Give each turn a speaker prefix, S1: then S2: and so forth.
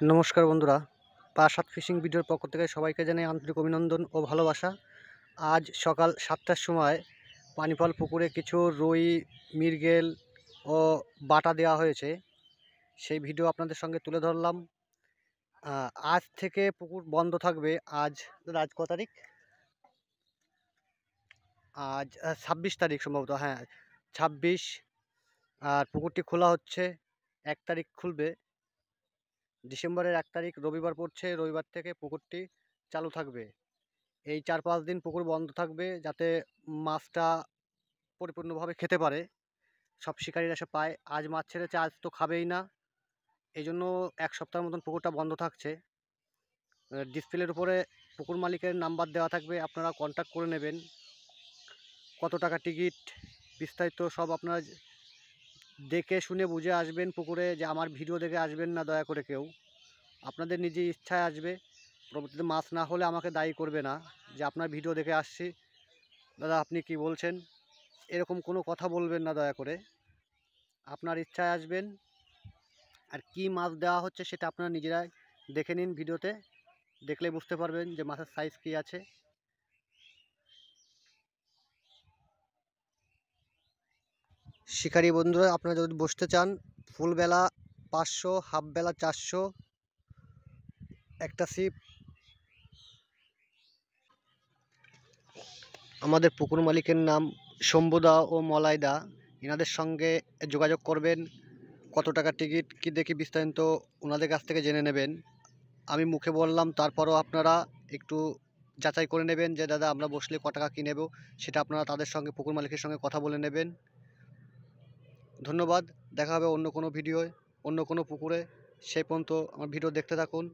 S1: নমস্কার বন্ধুরা, প্রাসাদ ফিশিং ভিডিওর পক্ষ থেকে সবাইকে জানাই আন্তরিক অভিনন্দন ও ভালোবাসা। আজ সকাল 7টার সময় পানিফল পুকুরে কিছু রুই, মৃগেল ও বাটা দেওয়া হয়েছে, সেই ভিডিও আপনাদের সঙ্গে তুলে ধরলাম। আজ থেকে পুকুর বন্ধ থাকবে। আজ আজ ক তারিখ? আজ 26 তারিখ সম্ভবত, হ্যাঁ 26। আর পুকুরটি খোলা হচ্ছে 1 তারিখ খুলবে। ডিসেম্বরের 1 তারিখ রবিবার পড়ছে, রবিবার থেকে পুকুরটি চালু থাকবে। এই 4-5 দিন পুকুর বন্ধ থাকবে যাতে মাছটা পরিপূর্ণভাবে খেতে পারে, সব শিকারীরা এসে পায়। আজ মাছ ছেড়েছে, আজ তো খাবেই না, এই জন্য 1 সপ্তাহের মতন পুকুরটা বন্ধ থাকছে। ডিসপ্লের উপরে পুকুর মালিকের নাম্বার দেওয়া থাকবে, আপনারা কন্ট্যাক্ট করে নেবেন। কত টাকা টিকিট বিস্তারিত সব আপনারা দেখে শুনে বুঝে আসবেন পুকুরে, যে আমার ভিডিও দেখে আসবেন না দয়া করে কেউ। আপনাদের নিজের ইচ্ছায় আসবে, পরবর্তীতে মাছ না হলে আমাকে দায়ী করবে না যে আপনার ভিডিও দেখে আসছি, দাদা আপনি কি বলছেন, এরকম কোনো কথা বলবেন না দয়া করে। আপনার ইচ্ছায় আসবেন, আর কি মাছ দেওয়া হচ্ছে সেটা আপনারা নিজেরাই দেখে নিন, ভিডিওতে দেখলে বুঝতে পারবেন যে মাছের সাইজ কি আছে। শিকারী বন্ধুরা, আপনারা যদি বসতে চান, ফুলবেলা 500, হাফ বেলা 400, একটা ছিপ। আমাদের পুকুর মালিকের নাম শম্ভুদা ও মলাইদা, এনাদের সঙ্গে যোগাযোগ করবেন। কত টাকা টিকিট কি দেখি বিস্তারিত ওনাদের কাছ থেকে জেনে নেবেন। আমি মুখে বললাম, তারপরও আপনারা একটু যাচাই করে নেবেন যে দাদা আমরা বসলে ক টাকা কী নেব, সেটা আপনারা তাদের সঙ্গে, পুকুর মালিকের সঙ্গে কথা বলে নেবেন। ধন্যবাদ, দেখা হবে অন্য কোনো ভিডিওয়, অন্য কোনো পুকুরে। সেই পর্যন্ত আমার ভিডিও দেখতে থাকুন।